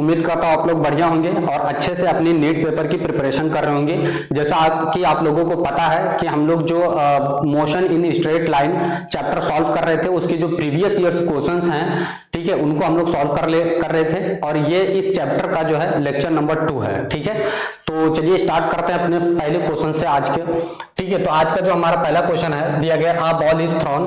उम्मीद करता हूँ आप लोग बढ़िया होंगे और अच्छे से अपनी नीट पेपर की प्रिपरेशन कर रहे होंगे। जैसा कि आप लोगों को पता है कि हम लोग जो motion in straight line chapter solve कर रहे थे, उसके जो प्रीवियस ईयर्स क्वेश्चंस हैं, ठीक है, उनको हम लोग सॉल्व कर रहे थे और ये इस चैप्टर का जो है लेक्चर नंबर 2 है। ठीक है, तो चलिए स्टार्ट करते हैं अपने पहले क्वेश्चन से आज के। ठीक है, तो आज का जो हमारा पहला क्वेश्चन है दिया गया, a ball is thrown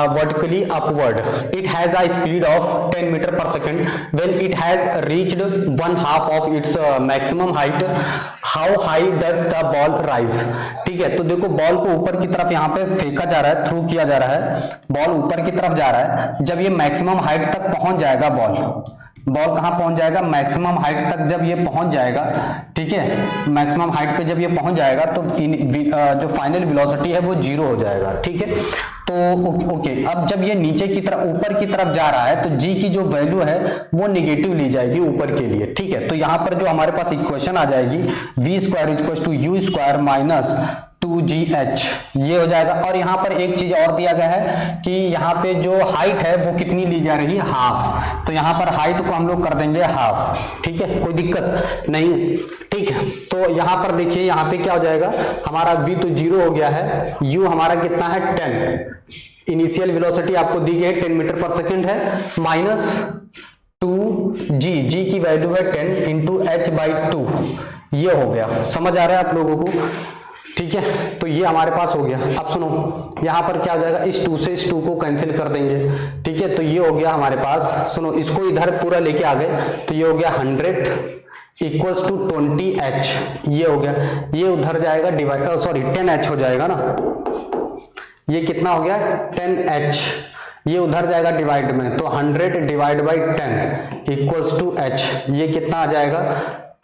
vertically upward, it has a speed of 10 metre per second, when it has reached 1/2 of its maximum height, how high does the ball rise. ठीक है, तो देखो बॉल को ऊपर की तरफ यहाँ पे फेंका जा रहा है, थ्रू किया जा रहा है, बॉल ऊपर की तरफ जा रहा है। जब ये मैक्सिमम हाइट तक पहुंच जाएगा, बॉल कहां पहुंच जाएगा, मैक्सिमम हाइट तक जब ये पहुंच जाएगा, ठीक है, मैक्सिमम हाइट पे जब ये पहुंच जाएगा तो जो फाइनल वेलोसिटी है वो 0 हो जाएगा। ठीक है, तो ओके, अब जब ये नीचे की तरफ ऊपर की तरफ जा रहा है तो जी की जो वैल्यू है वो निगेटिव ली जाएगी ऊपर के लिए। ठीक है, तो यहां पर जो हमारे पास इक्वेशन आ जाएगी v² = u² - 2gh, ये हो जाएगा। और यहाँ पर एक चीज और दिया गया है कि यहाँ पे जो हाइट है वो कितनी ली जा रही है, हाफ। तो यहाँ पर हाइट को हम लोग कर देंगे हाफ। ठीक है, कोई दिक्कत नहीं। ठीक है, तो यहाँ पर देखिए यहाँ पे क्या हो जाएगा, हमारा v तो 0 हो गया है, u हमारा कितना है 10, इनिशियल वेलोसिटी आपको दी गई है 10 मीटर पर सेकेंड है, माइनस 2g, g की वैल्यू है 10 इंटू h/2, ये हो गया। समझ आ रहा है आप लोगों को? ठीक है, तो ये हमारे पास हो गया। अब सुनो, यहां पर क्या हो जाएगा, इस 2 से इस 2 को कैंसिल कर देंगे। ठीक है, तो ये हो गया हमारे पास, सुनो इसको इधर पूरा लेके आ गए तो ये हो गया 100 = 20h, ये हो गया। ये उधर जाएगा डिवाइड, सॉरी 10h हो जाएगा ना, ये कितना हो गया 10h, ये उधर जाएगा डिवाइड में, तो 100 / 10 = h, ये कितना आ जाएगा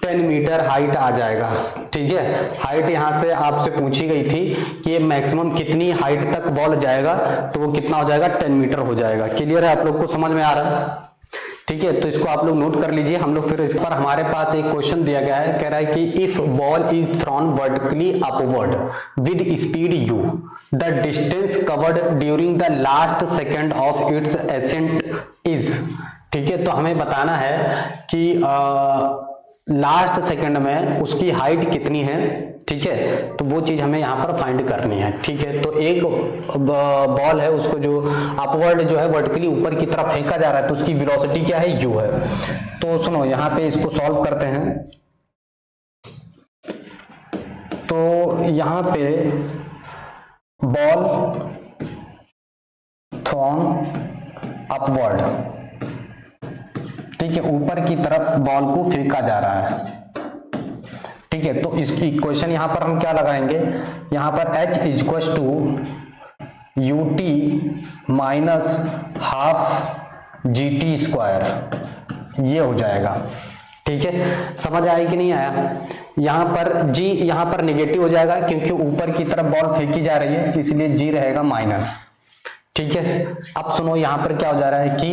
10 मीटर हाइट आ जाएगा। ठीक है, हाइट यहां से आपसे पूछी गई थी कि ये मैक्सिमम कितनी हाइट तक बॉल जाएगा, तो वो कितना हो जाएगा 10 मीटर हो जाएगा। क्लियर है आप लोग को, समझ में आ रहा है? ठीक है, तो इसको आप लोग नोट कर लीजिए। हम लोग फिर इस पर हमारे पास एक क्वेश्चन दिया गया है, कह रहा है कि if ball is thrown vertically upward with speed u, the distance covered during the last second of its ascent is. ठीक है, तो हमें बताना है कि लास्ट सेकंड में उसकी हाइट कितनी है। ठीक है, तो वो चीज हमें यहाँ पर फाइंड करनी है। ठीक है, तो एक बॉल है, उसको जो अपवर्ड जो है वर्टिकली ऊपर की तरफ फेंका जा रहा है, तो उसकी वेलोसिटी क्या है, u है। तो सुनो यहाँ पे इसको सॉल्व करते हैं। तो यहाँ पे बॉल थ्रोन अपवर्ड, ठीक है, ऊपर की तरफ बॉल को फेंका जा रहा है। ठीक है, तो इसकी इक्वेशन यहां पर हम क्या लगाएंगे, यहां पर h = ut - ½ gt², ये हो जाएगा। ठीक है, समझ आया कि नहीं आया? यहां पर g यहां पर नेगेटिव हो जाएगा क्योंकि ऊपर की तरफ बॉल फेंकी जा रही है, इसलिए g रहेगा माइनस। ठीक है, अब सुनो यहाँ पर क्या हो जा रहा है कि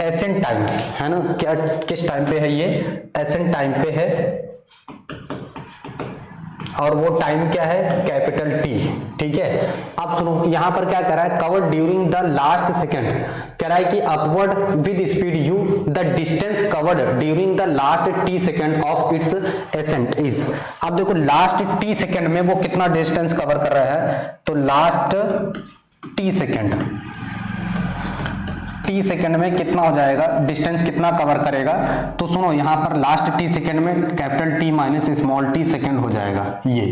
एसेंट टाइम है ना, क्या किस टाइम पे है, ये एसेंट टाइम पे है और वो टाइम क्या है, कैपिटल T। ठीक है, अब सुनो यहाँ पर क्या कह रहा है, covered during the last second, कह रहा है कि upward with speed u, the distance covered during the last t second of its ascent is. अब देखो लास्ट t सेकेंड में वो कितना डिस्टेंस कवर कर रहा है, तो लास्ट t सेकेंड में कितना हो जाएगा, डिस्टेंस कितना कवर करेगा। तो सुनो यहाँ पर लास्ट t सेकेंड में capital T minus small t second हो जाएगा ये।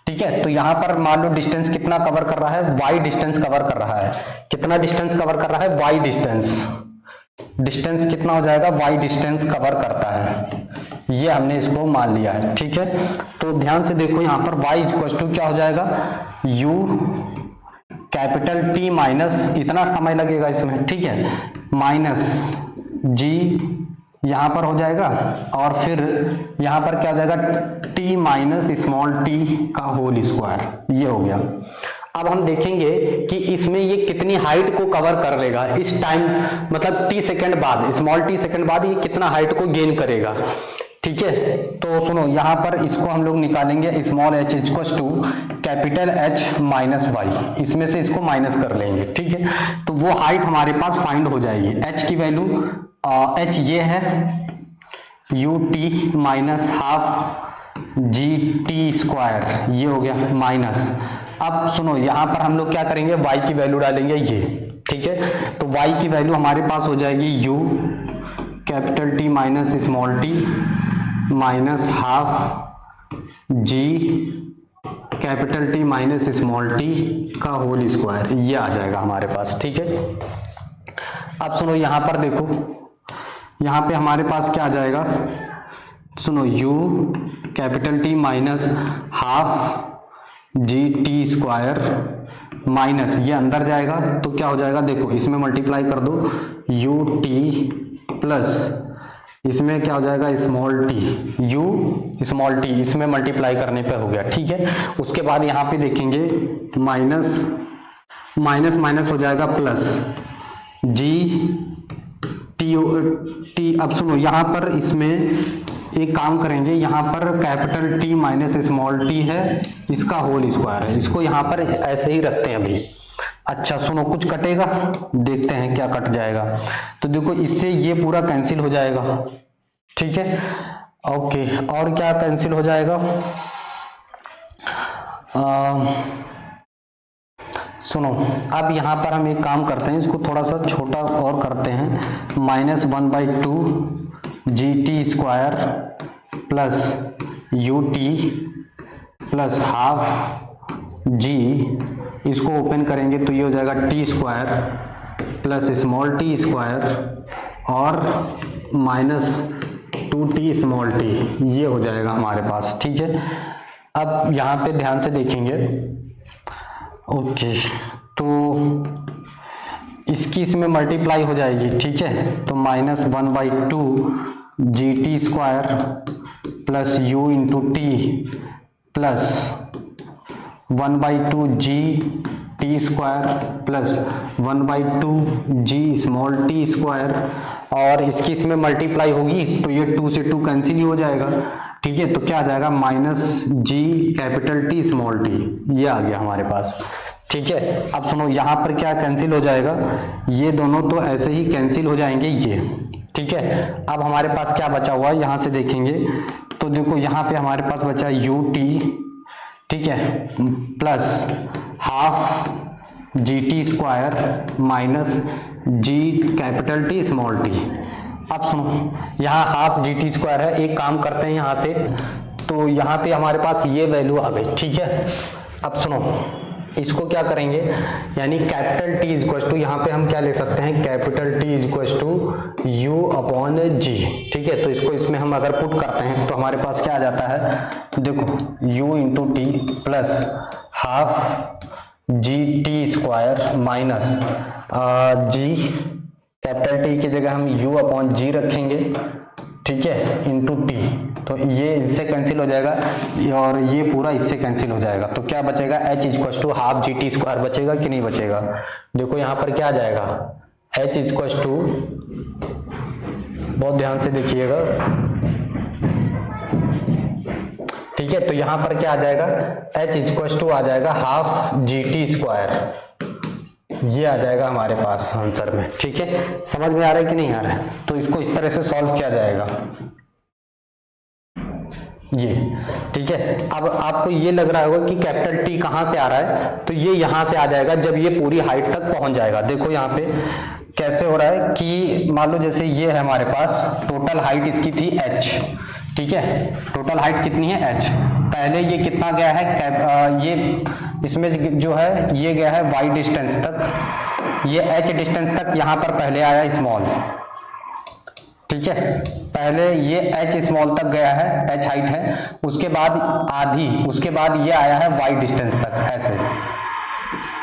ठीक है, तो यहाँ पर मान लो डिस्टेंस कितना कवर कर रहा है, y डिस्टेंस कवर कर रहा है। कितना डिस्टेंस कवर कर रहा है, y डिस्टेंस कितना हो जाएगा, y डिस्टेंस कवर करता है, ये हमने इसको मान लिया है। ठीक है, तो ध्यान से देखो यहाँ पर y = क्या हो जाएगा, u कैपिटल T माइनस, इतना समय लगेगा इसमें, ठीक है, माइनस g यहां पर हो जाएगा और फिर यहां पर क्या हो जाएगा, t माइनस स्मॉल t का होल स्क्वायर, ये हो गया। अब हम देखेंगे कि इसमें ये कितनी हाइट को कवर कर लेगा इस टाइम, मतलब t सेकेंड बाद, स्मॉल t सेकेंड बाद ये कितना हाइट को गेन करेगा। ठीक है, तो सुनो यहाँ पर इसको हम लोग निकालेंगे, small h = capital H minus y, इसमें से इसको माइनस कर लेंगे। ठीक है, तो वो हाइट हमारे पास फाइंड हो जाएगी। h की वैल्यू h ये है U T minus half g t square, ये हो गया माइनस। अब सुनो यहाँ पर हम लोग क्या करेंगे, y की वैल्यू डालेंगे ये, ठीक है। तो y की वैल्यू हमारे पास हो जाएगी u capital T minus small t minus half g capital T minus small t का होल स्क्वायर, ये आ जाएगा हमारे पास, ठीक है। अब सुनो यहाँ पर देखो, यहाँ पे हमारे पास क्या आ जाएगा, सुनो u capital T minus half g t square minus, ये अंदर जाएगा तो क्या हो जाएगा, देखो इसमें मल्टीप्लाई कर दो, यू टी प्लस इसमें क्या हो जाएगा small T, you small T, इसमें मल्टीप्लाई करने पे हो गया, ठीक है। उसके बाद यहाँ पे देखेंगे माइनस माइनस माइनस हो जाएगा प्लस जी टी टी। अब सुनो यहाँ पर इसमें एक काम करेंगे, यहाँ पर capital T minus small T है, इसका होल स्क्वायर है, इसको यहाँ पर ऐसे ही रखते हैं अभी। अच्छा सुनो, कुछ कटेगा, देखते हैं क्या कट जाएगा। तो देखो इससे ये पूरा कैंसिल हो जाएगा, ठीक है, ओके। और क्या कैंसिल हो जाएगा, सुनो अब यहाँ पर हम एक काम करते हैं, इसको थोड़ा सा छोटा और करते हैं, minus 1/2 g t square plus u t plus half g, इसको ओपन करेंगे तो ये हो जाएगा t square plus small t square और माइनस 2t स्मॉल टी, ये हो जाएगा हमारे पास, ठीक है। अब यहाँ पे ध्यान से देखेंगे, ओके, तो इसकी इसमें मल्टीप्लाई हो जाएगी, ठीक है। तो minus 1/2 g t square plus u into t plus 1/2 g t square plus 1/2 g small t square, और इसकी इसमें मल्टीप्लाई होगी तो ये 2 से 2 कैंसिल ही हो जाएगा, ठीक है। तो क्या आ जाएगा minus g capital T small t, ये आ गया हमारे पास, ठीक है। अब सुनो यहाँ पर क्या कैंसिल हो जाएगा, ये दोनों तो ऐसे ही कैंसिल हो जाएंगे ये, ठीक है। अब हमारे पास क्या बचा हुआ है, यहाँ से देखेंगे तो देखो यहाँ पे हमारे पास बचा यू टी, ठीक है, plus half g t square minus g capital T small t. अब सुनो यहाँ हाफ जी टी स्क्वायर है, एक काम करते हैं यहाँ से, तो यहाँ पे हमारे पास ये वैल्यू आ गई, ठीक है। अब सुनो इसको क्या करेंगे, यानी capital T is equal to, यहाँ पे हम क्या ले सकते हैं, capital T is equal to u upon g, ठीक है। तो इसको इसमें हम अगर पुट करते हैं तो हमारे पास क्या आ जाता है, देखो u into t plus half g t square minus g capital t की जगह हम यू अपॉन जी रखेंगे, ठीक है, इंटू टी, तो ये इससे कैंसिल हो जाएगा और ये पूरा इससे कैंसिल हो जाएगा। तो क्या बचेगा, h equal to half g t square बचेगा कि नहीं बचेगा, देखो यहाँ पर क्या आ जाएगा, h इक्वल टू, बहुत ध्यान से देखिएगा, ठीक है। तो यहाँ पर क्या आ जाएगा, h इक्वल टू आ जाएगा हाफ जी टी स्क्वायर, ये आ जाएगा हमारे पास आंसर में, ठीक है। समझ में आ रहा है कि नहीं आ रहा है, तो इसको इस तरह से सॉल्व किया जाएगा, ये, ठीक है। अब आपको ये लग रहा होगा कि कैपिटल टी कहां से आ रहा है, तो ये यहां से आ जाएगा जब ये पूरी हाइट तक पहुंच जाएगा। देखो यहाँ पे कैसे हो रहा है कि मान लो जैसे ये है हमारे पास, टोटल हाइट इसकी थी h, ठीक है, टोटल हाइट कितनी है h, पहले ये कितना गया है, ये इसमें जो है ये गया है y डिस्टेंस तक, ये h डिस्टेंस तक यहाँ पर पहले आया स्मॉल, ठीक है, पहले ये h स्मॉल तक गया है, h हाइट है, उसके बाद आधी, उसके बाद ये आया है y डिस्टेंस तक, ऐसे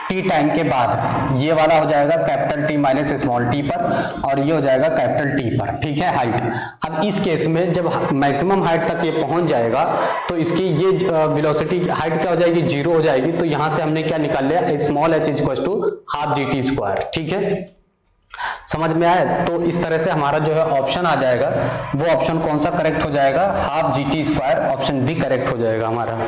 t टाइम के बाद ये वाला हो जाएगा capital T minus small t पर, और ये हो जाएगा कैपिटल T पर, ठीक है, हाइट। अब इस केस में जब मैक्सिमम हाइट तक ये पहुंच जाएगा तो इसकी ये वेलोसिटी हाइट क्या हो जाएगी, 0 हो जाएगी। तो यहां से हमने क्या निकाल लिया, small h equal to half g t square, ठीक है, समझ में आया। तो इस तरह से हमारा जो है ऑप्शन आ जाएगा, वो ऑप्शन कौन सा करेक्ट हो जाएगा, half g t square, option B correct हो जाएगा हमारा।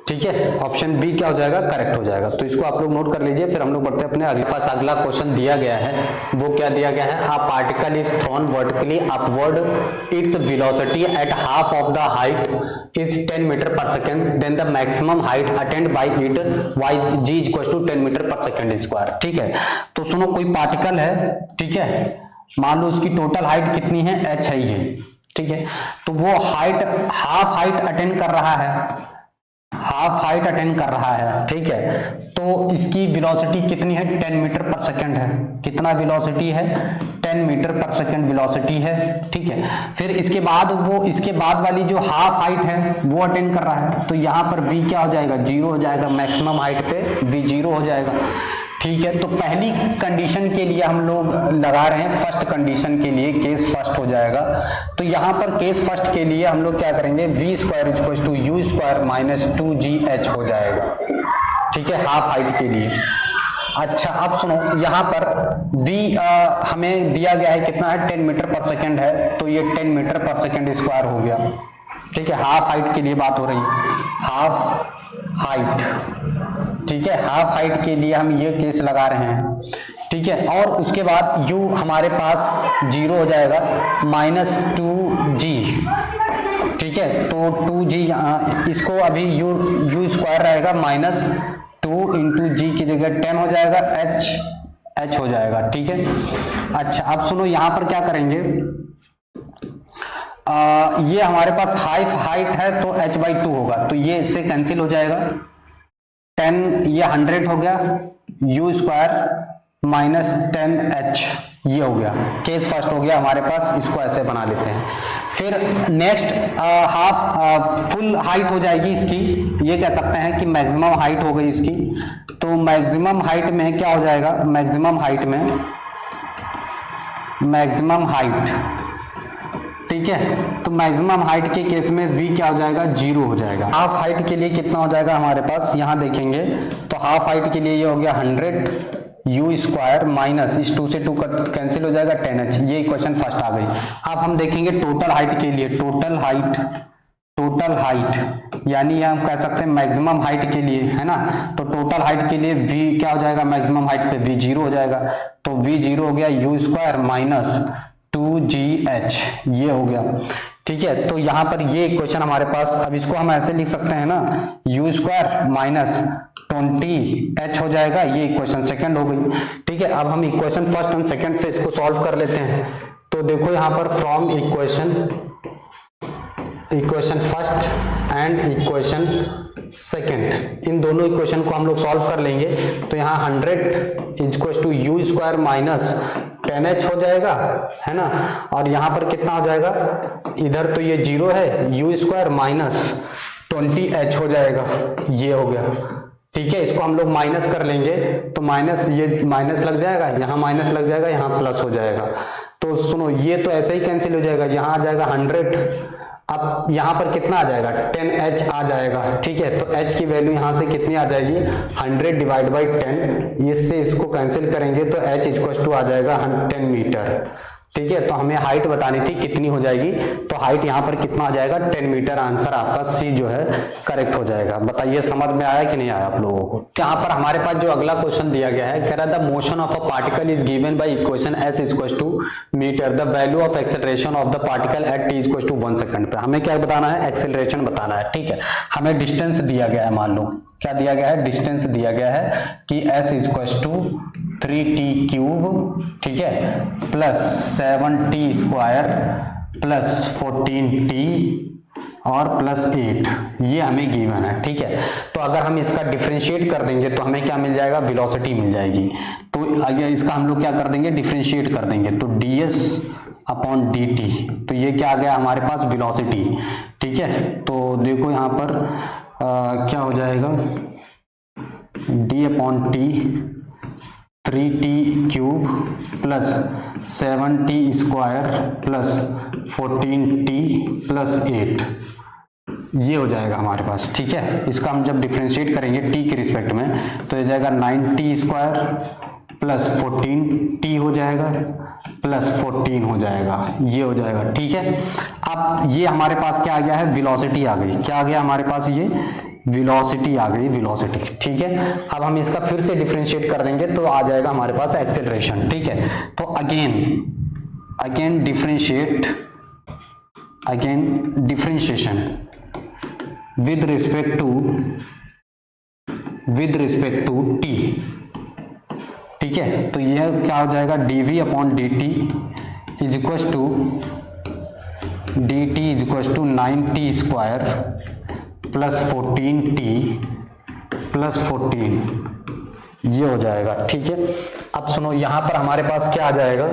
ठीक है, ऑप्शन बी क्या हो जाएगा, करेक्ट हो जाएगा। तो इसको आप लोग नोट कर लीजिए। फिर हम लोग बढ़ते हैं अपने अगले पास। अगला क्वेश्चन दिया गया है, वो क्या दिया गया है, a particle is thrown vertically upward, its velocity at half of the height is 10 metre per second, then the maximum height attained by it why g is equal to 10 metre per second square. ठीक है, तो सुनो, कोई particle है, ठीक है, मान लो उसकी टोटल हाइट कितनी है, h है ये, ठीक है, तो वो हाइट हाफ हाइट अटेंड कर रहा है, हाफ हाइट अटेंड कर रहा है, ठीक है, तो इसकी वेलोसिटी कितनी है, 10 मीटर पर सेकंड है। कितना वेलोसिटी है, 10 मीटर पर सेकंड वेलोसिटी है, ठीक है। फिर इसके बाद वो, इसके बाद वाली जो हाफ हाइट है वो अटेंड कर रहा है, तो यहाँ पर v क्या हो जाएगा, 0 हो जाएगा, मैक्सिमम हाइट पे v 0 हो जाएगा। ठीक है, तो पहली कंडीशन के लिए हम लोग लगा रहे हैं, फर्स्ट कंडीशन के लिए केस फर्स्ट हो जाएगा। तो यहाँ पर केस फर्स्ट के लिए हम लोग क्या करेंगे, v square equal to u square minus 2gh हो जाएगा। ठीक है, हाफ हाइट के लिए। अच्छा, अब सुनो, यहाँ पर v हमें दिया गया है कितना है, 10 मीटर पर सेकेंड है, तो ये 10 मीटर पर सेकेंड स्क्वायर हो गया। ठीक है, हाफ हाइट के लिए बात हो रही है, हाफ हाइट। ठीक है, हाफ हाइट के लिए हम ये केस लगा रहे हैं। ठीक है, और उसके बाद u हमारे पास 0 हो जाएगा, माइनस 2g। ठीक है, तो 2g इसको अभी u स्क्वायर रहेगा, माइनस 2 इंटू जी की जगह 10 हो जाएगा, h हो जाएगा। ठीक है, अच्छा, अब सुनो, यहां पर क्या करेंगे, ये हमारे पास हाइट है तो h/2 होगा, तो ये इससे कैंसिल हो जाएगा, 10 ये 100 हो गया, u स्क्वायर माइनस 10h ये हो गया, केस फर्स्ट हो गया हमारे पास। इसको ऐसे बना लेते हैं। फिर नेक्स्ट हाफ फुल हाइट हो जाएगी इसकी, ये कह सकते हैं कि मैक्सिमम हाइट हो गई इसकी। तो मैक्सिमम हाइट में क्या हो जाएगा, मैक्सिमम हाइट में, मैक्सिमम हाइट, ठीक है, तो मैक्सिमम हाइट के केस में v क्या हो जाएगा, 0 हो जाएगा। हाफ हाइट के लिए कितना हो जाएगा हमारे पास, यहां देखेंगे तो हाफ हाइट के लिए ये हो गया 100 u स्क्वायर माइनस, इस 2 से 2 कैंसिल हो जाएगा, 10h। ये इक्वेशन फर्स्ट आ गई। अब हम देखेंगे टोटल हाइट के लिए, टोटल हाइट यानी हम कह सकते हैं मैक्सिमम हाइट के लिए, है ना। तो टोटल हाइट के लिए v क्या हो जाएगा, मैक्सिमम हाइट पे v 0 हो जाएगा, तो v 0 हो गया, u स्क्वायर माइनस 2gh ये हो गया। ठीक है, तो यहां पर ये इक्वेशन हमारे पास, अब इसको हम ऐसे लिख सकते हैं ना, u स्क्वायर माइनस 20h हो जाएगा, ये इक्वेशन सेकंड हो गई। ठीक है, अब हम इक्वेशन फर्स्ट एंड सेकंड से इसको सॉल्व कर लेते हैं। तो देखो यहां पर from equation first and equation second, इन दोनों इक्वेशन को हम लोग सॉल्व कर लेंगे। तो यहाँ 100 equal to u square minus 10h हो जाएगा, है ना, और यहाँ पर कितना हो जाएगा, इधर तो ये 0 है, यू स्क्वायर माइनस 20h हो जाएगा, ये हो गया। ठीक है, इसको हम लोग माइनस कर लेंगे, तो माइनस, ये माइनस लग जाएगा, यहाँ माइनस लग जाएगा, यहाँ प्लस हो जाएगा। तो सुनो, ये तो ऐसे ही कैंसिल हो जाएगा, यहाँ आ जाएगा 100, अब यहाँ पर कितना आ जाएगा, 10h आ जाएगा। ठीक है, तो h की वैल्यू यहाँ से कितनी आ जाएगी, 100 डिवाइड बाई 10, इससे इसको कैंसिल करेंगे तो h इक्वल टू आ जाएगा 10 मीटर। ठीक है, तो हमें हाइट बतानी थी कितनी हो जाएगी, तो हाइट यहाँ पर कितना आ जाएगा, 10 मीटर। आंसर आपका सी जो है करेक्ट हो जाएगा। बताइए समझ में आया कि नहीं आया आप लोगों को। यहाँ पर हमारे पास जो अगला क्वेश्चन दिया गया है, कह रहा है the motion of a particle is given by equation s equal to metre, the value of acceleration of the particle at t equal to 1 second पे। हमें क्या बताना है, एक्सेलरेशन बताना है। ठीक है, हमें डिस्टेंस दिया गया है, मान लो क्या दिया गया है, डिस्टेंस दिया गया है कि s equal to 3t cube, ठीक है, plus 7t square plus 14t और प्लस 8, ये हमें गिवन है। ठीक है, तो अगर हम इसका डिफरेंशिएट कर देंगे तो हमें क्या मिल जाएगा, वेलोसिटी मिल जाएगी। तो अगर इसका हम लोग क्या कर देंगे, डिफरेंशिएट कर देंगे, तो ds अपॉन dt, तो ये क्या आ गया हमारे पास, वेलोसिटी। ठीक है, तो देखो यहाँ पर क्या हो जाएगा, d upon t 3t cube plus 7t square plus 14t plus 8, ये हो जाएगा हमारे पास। ठीक है, इसका हम जब डिफरेंशिएट करेंगे t के रिस्पेक्ट में तो ये जाएगा 9t स्क्वायर प्लस 14t हो जाएगा प्लस 14 हो जाएगा, ये हो जाएगा। ठीक है, अब ये हमारे पास क्या आ गया है, वेलोसिटी आ गई। क्या आ गया हमारे पास, ये वेलोसिटी आ गई, वेलोसिटी, ठीक है। अब हम इसका फिर से डिफरेंशिएट कर देंगे तो आ जाएगा हमारे पास एक्सेलरेशन, ठीक है। तो again differentiation with respect to t, ठीक है। तो यह क्या हो जाएगा, dv upon dt is equal to 9t square plus 14t plus 14, ये हो जाएगा, ठीक है। अब सुनो, यहां पर हमारे पास क्या आ जाएगा,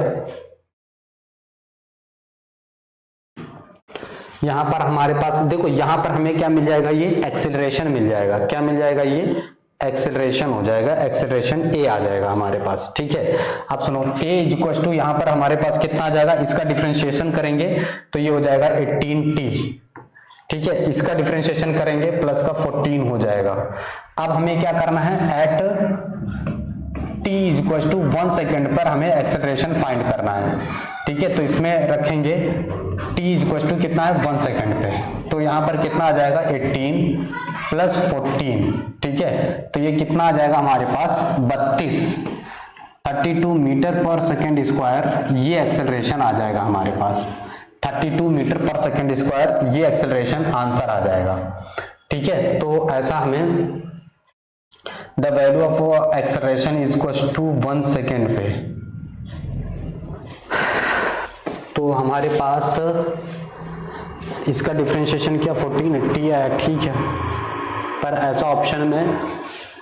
यहां पर हमारे पास देखो, यहां पर हमें क्या मिल जाएगा, ये एक्सेलरेशन मिल जाएगा। क्या मिल जाएगा, ये एक्सेलरेशन हो जाएगा, एक्सेलरेशन a आ जाएगा हमारे पास, ठीक है। अब सुनो, a इज इक्वल टू यहां पर हमारे पास कितना आ जाएगा, इसका डिफरेंशिएशन करेंगे तो ये हो जाएगा 18t, ठीक है। इसका डिफरेंशिएशन करेंगे प्लस का 14 हो जाएगा। अब हमें क्या करना है, at t is equal to 1 second पर हमें एक्सेलरेशन फाइंड करना है, ठीक है। तो इसमें रखेंगे t इज इक्वल टू कितना है, 1 सेकेंड पे, तो यहां पर कितना आ जाएगा 18 प्लस 14, ठीक है। तो ये कितना आ जाएगा हमारे पास 32 मीटर पर सेकेंड स्क्वायर, ये एक्सेलरेशन आ जाएगा हमारे पास 32 मीटर पर सेकेंड स्क्वायर, ये एक्सेलरेशन आंसर आ जाएगा, ठीक है। तो ऐसा हमें the value of acceleration is equal to 1 second पे, तो हमारे पास इसका डिफरेंशिएशन क्या 1480 आया, ठीक है। पर ऐसा ऑप्शन में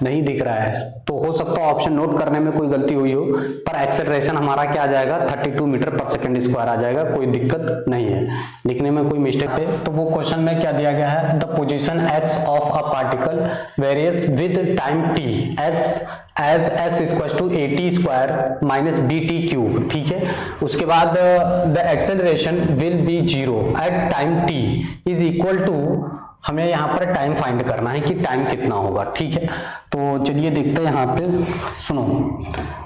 नहीं दिख रहा है, तो हो सकता है ऑप्शन नोट करने में कोई गलती हुई हो, पर एक्सेलरेशन हमारा क्या आ जाएगा 32 मीटर पर सेकेंड स्क्वायर आ जाएगा, कोई दिक्कत नहीं है, लिखने में कोई मिस्टेक है। तो वो क्वेश्चन में क्या दिया गया है, the position x of a particle varies with time t as x equal to 80 square minus bt cube, ठीक है। उसके बाद the acceleration will be 0 at time t is equal to, हमें यहाँ पर टाइम फाइंड करना है कि टाइम कितना होगा, ठीक है। तो चलिए देखते हैं यहाँ पे, सुनो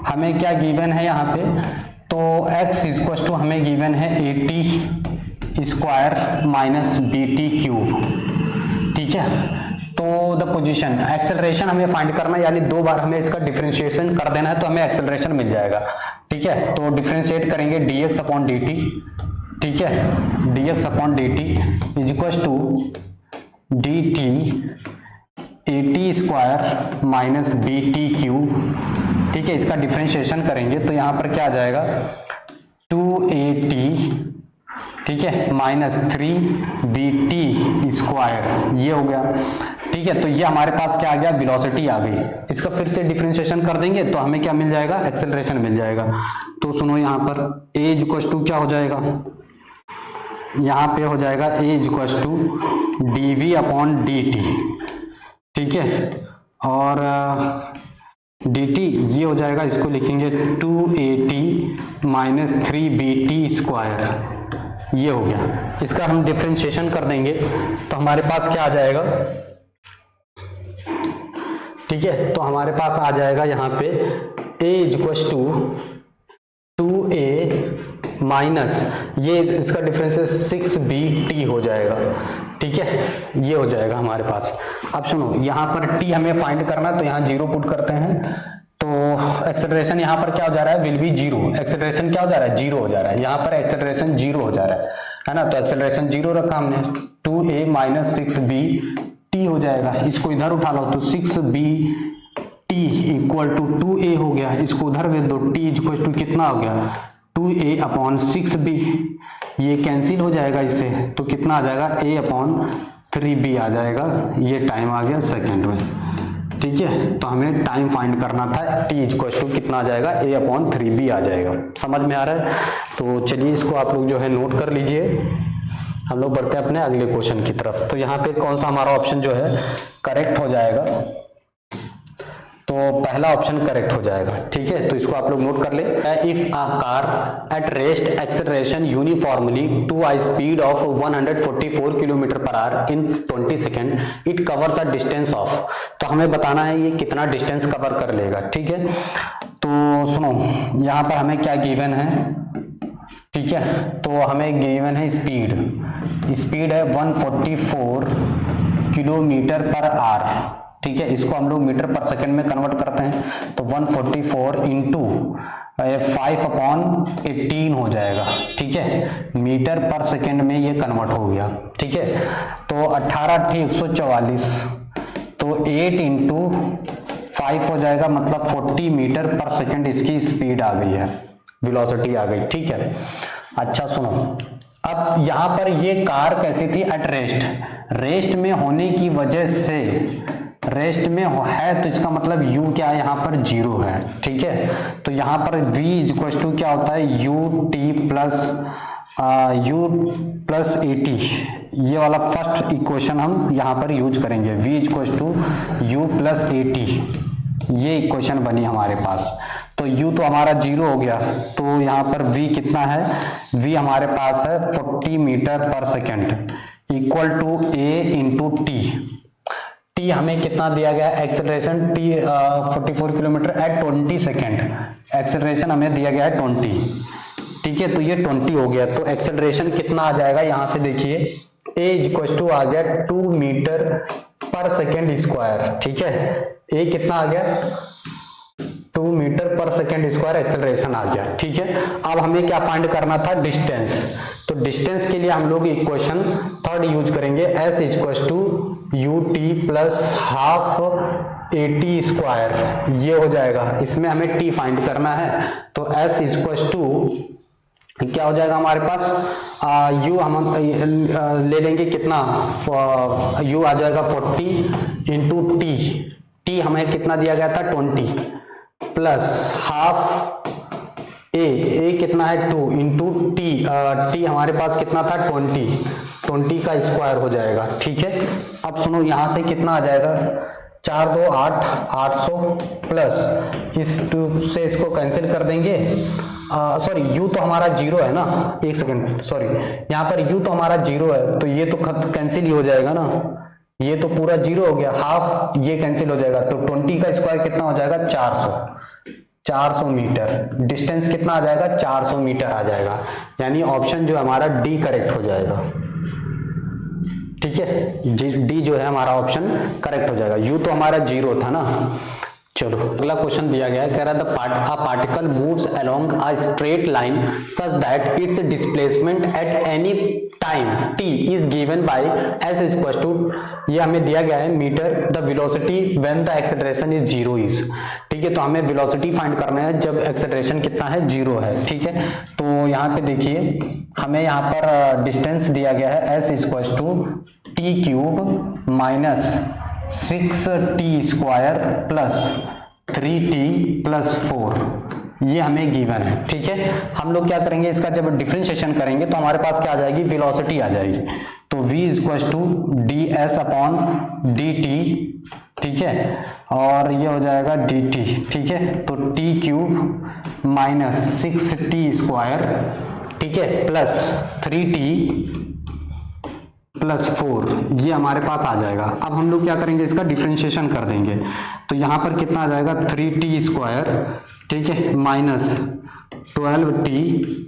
हमें क्या गिवन है यहाँ पे, तो x इक्वल टू हमें गिवन है 80 स्क्वायर माइनस bt क्यूब, ठीक है। तो द पोजीशन, एक्सेलरेशन हमें फाइंड करना है, यानी 2 बार हमें इसका डिफरेंशिएशन कर देना है तो हमें एक्सेलरेशन मिल जाएगा, ठीक है। तो डिफरेंशिएट करेंगे dx अपॉन dt, ठीक है, dx upon dt is equal to dt 80 square minus bt cube, ठीक है। इसका डिफरेंशिएशन करेंगे तो यहां पर क्या आ जाएगा 280, ठीक है, माइनस 3bt स्क्वायर, ये हो गया, ठीक है। तो ये हमारे पास क्या आ गया, वेलोसिटी आ गई। इसका फिर से डिफरेंशिएशन कर देंगे तो हमें क्या मिल जाएगा, एक्सेलरेशन मिल जाएगा। तो सुनो यहाँ पर a इक्वल टू क्या हो जाएगा, यहाँ पे हो जाएगा a equal to dv upon dt, ठीक है, और dt ये हो जाएगा, इसको लिखेंगे 280 माइनस 3bt स्क्वायर, ये हो गया। इसका हम डिफरेंशिएशन कर देंगे तो हमारे पास क्या आ जाएगा, ठीक है। तो हमारे पास आ जाएगा यहाँ पे a equal to 2a minus, ये इसका डिफरेंस 6bt हो जाएगा, ठीक है, ये हो जाएगा हमारे पास। अब सुनो, यहाँ पर t हमें फाइंड करना, तो यहाँ 0 पुट करते हैं, तो एक्सेलरेशन यहाँ पर क्या हो जा रहा है, विल बी 0, एक्सेलरेशन क्या हो जा रहा है, 0 हो जा रहा है, यहाँ पर एक्सेलरेशन 0 हो जा रहा है ना। तो एक्सेलरेशन 0 रखा हमने, 2a माइनस 6bt हो जाएगा, इसको इधर उठा लो तो 6bt इक्वल टू 2a हो गया, इसको उधर भेज दो, t इक्वल टू कितना हो गया 2a अपॉन 6b, ये कैंसिल हो जाएगा इससे, तो कितना आ जाएगा a अपॉन 3b आ जाएगा, ये टाइम आ गया सेकेंड में, ठीक है। तो हमें टाइम फाइंड करना था, t इक्वल टू कितना आ जाएगा, a अपॉन 3b आ जाएगा। समझ में आ रहा है? तो चलिए इसको आप लोग जो है नोट कर लीजिए, हम लोग बढ़ते हैं अपने अगले क्वेश्चन की तरफ। तो यहाँ पे कौन सा हमारा ऑप्शन जो है करेक्ट हो जाएगा, तो पहला ऑप्शन करेक्ट हो जाएगा, ठीक है। तो इसको आप लोग नोट कर ले, if a car at rest acceleration uniformly to a speed of 144 kilometre per hour in 20 second, it covers a distance of, तो हमें बताना है ये कितना डिस्टेंस कवर कर लेगा, ठीक है। तो सुनो, यहाँ पर हमें क्या गिवन है, ठीक है, तो हमें गिवन है स्पीड है 144 किलोमीटर पर आवर, ठीक है। इसको हम लोग मीटर पर सेकंड में कन्वर्ट करते हैं, तो 144 इंटू 5/18 हो जाएगा, ठीक है। मीटर पर सेकंड में ये कन्वर्ट हो गया, ठीक है। तो 18/144, तो 8 इंटू 5 हो जाएगा, मतलब 40 मीटर पर सेकंड इसकी स्पीड आ गई है, वेलोसिटी आ गई, ठीक है। अच्छा सुनो, अब यहां पर ये कार कैसी थी, एट रेस्ट, रेस्ट में होने की वजह से, रेस्ट में है तो इसका मतलब u क्या है, यहाँ पर 0 है, ठीक है। तो यहाँ पर v इक्वल टू क्या होता है, ut प्लस 80, ये वाला फर्स्ट इक्वेशन हम यहाँ पर यूज करेंगे, v equal to u plus 80, ये इक्वेशन बनी हमारे पास। तो u तो हमारा 0 हो गया, तो यहाँ पर v कितना है, v हमारे पास है 40 metre per second equal to a into t. T हमें कितना दिया गया, acceleration t 44 kilometre at 20 second, acceleration हमें दिया गया है 20, ठीक है। तो ये 20 हो गया, तो एक्सेलरेशन कितना आ जाएगा, यहां से देखिए a इक्वल टू आ गया 2 मीटर पर सेकेंड स्क्वायर, ठीक है। a कितना आ गया, 2 metre per second square acceleration आ गया, ठीक है। अब हमें क्या फाइंड करना था, डिस्टेंस। तो डिस्टेंस के लिए हम लोग इक्वेशन थर्ड यूज करेंगे, s equal to ut plus half 80 square, ये हो जाएगा। इसमें हमें t फाइंड करना है, तो s इक्वल टू क्या हो जाएगा हमारे पास, u हम ले लेंगे कितना, u आ जाएगा 40 इंटू टी हमें कितना दिया गया था 20 प्लस हाफ ए कितना है 2 इंटू टी हमारे पास कितना था 20 का स्क्वायर हो जाएगा, ठीक है। अब सुनो यहां से कितना आ जाएगा, 4 2 8 800 प्लस इस 2 से इसको कैंसिल कर देंगे, सॉरी u तो हमारा 0 है ना, एक सेकंड सॉरी, यहाँ पर u तो हमारा 0 है, तो ये तो कैंसिल ही हो जाएगा ना, ये तो पूरा 0 हो गया, हाफ ये कैंसिल हो जाएगा, तो 20 का स्क्वायर कितना हो जाएगा 400 मीटर, डिस्टेंस कितना आ जाएगा 400 मीटर आ जाएगा, यानी ऑप्शन जो हमारा डी करेक्ट हो जाएगा, ठीक है। डी जो है हमारा ऑप्शन करेक्ट हो जाएगा, यू तो हमारा 0 था ना। चलो अगला क्वेश्चन दिया गया है, कह रहा है particle moves along a straight line such that its displacement at any time t is given by s equal to, ये हमें दिया गया है metre, the velocity when the acceleration is 0 is, ठीक है। तो हमें वेलोसिटी फाइंड करना है जब एक्सेलरेशन कितना है 0 है, ठीक है। तो यहाँ पे देखिए हमें यहाँ पर डिस्टेंस दिया गया है s equal to t cube minus 6t square plus 3t plus 4, ये हमें गिवन है, ठीक है। हम लोग क्या करेंगे, इसका जब डिफरेंशिएशन करेंगे तो हमारे पास क्या आ जाएगी, वेलोसिटी आ जाएगी। तो v equal to d s upon d t, ठीक है, और ये हो जाएगा dt, ठीक है। तो t cube minus 6t square, ठीक है, प्लस 3t प्लस 4, ये हमारे पास आ जाएगा। अब हम लोग क्या करेंगे, इसका डिफरेंशिएशन कर देंगे, तो यहाँ पर कितना आ जाएगा 3t स्क्वायर, ठीक है, माइनस 12t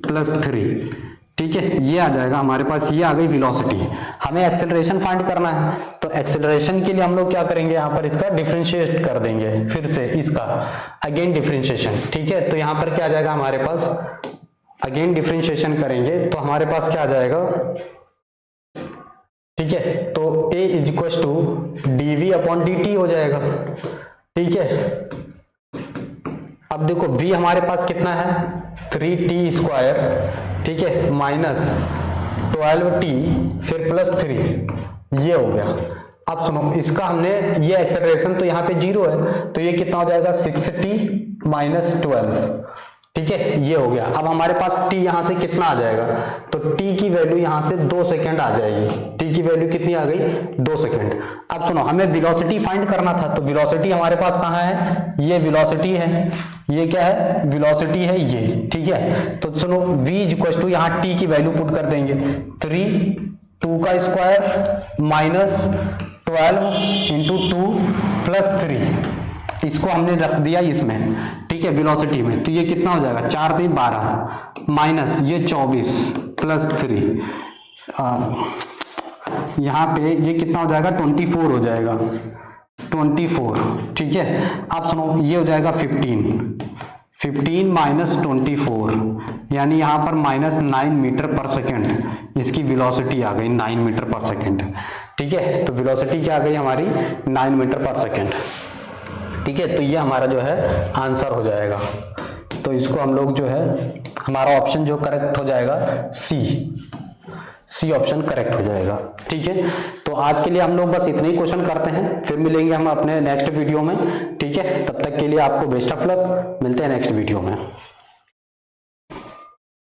प्लस 3, ठीक है, ये आ जाएगा हमारे पास, ये आ गई वेलोसिटी। हमें एक्सेलरेशन फाइंड करना है, तो एक्सेलरेशन के लिए हम लोग क्या करेंगे, यहाँ पर इसका डिफरेंशिएट कर देंगे, फिर से इसका अगेन डिफरेंशिएशन, ठीक है। तो यहाँ पर क्या आ जाएगा हमारे पास, अगेन डिफरेंशिएशन करेंगे तो हमारे पास क्या आ जाएगा, ठीक है। तो a is equal to dv upon dt हो जाएगा, ठीक है। अब देखो v हमारे पास कितना है 3t स्क्वायर, ठीक है, माइनस 12t फिर प्लस 3, ये हो गया। अब सुनो इसका हमने, ये एक्सेलरेशन तो यहाँ पे 0 है, तो ये कितना हो जाएगा 6t माइनस 12, ठीक है, ये हो गया। अब हमारे पास t यहां से कितना आ जाएगा, तो t की वैल्यू यहां से 2 सेकंड आ जाएगी, t की वैल्यू कितनी आ गई 2 सेकंड। अब सुनो हमें वेलोसिटी फाइंड करना था, तो वेलोसिटी हमारे पास कहाँ है, ये वेलोसिटी है, ये क्या है वेलोसिटी है ये, ठीक है। तो सुनो v इक्वल टू यहाँ t की वैल्यू पुट कर देंगे, 2 का स्क्वायर माइनस 12 इंटू 2 प्लस 3, इसको हमने रख दिया इसमें, ठीक है, वेलोसिटी में। तो ये कितना हो जाएगा 4 3 12 माइनस ये 24 प्लस 3, यहाँ पे ये कितना हो जाएगा, 24 हो जाएगा, 24, ठीक है। अब सुनो, ये हो जाएगा 15 माइनस 24, यानी यहाँ पर -9 मीटर पर सेकेंड इसकी वेलोसिटी आ गई, 9 मीटर पर सेकेंड, ठीक है। तो वेलोसिटी क्या आ गई हमारी, 9 मीटर पर सेकेंड, ठीक है। तो ये हमारा जो है आंसर हो जाएगा। तो इसको हम लोग जो है, हमारा ऑप्शन जो करेक्ट हो जाएगा सी ऑप्शन करेक्ट हो जाएगा, ठीक है। तो आज के लिए हम लोग बस इतने ही क्वेश्चन करते हैं, फिर मिलेंगे हम अपने नेक्स्ट वीडियो में, ठीक है। तब तक के लिए आपको बेस्ट ऑफ लक, मिलते हैं नेक्स्ट वीडियो में।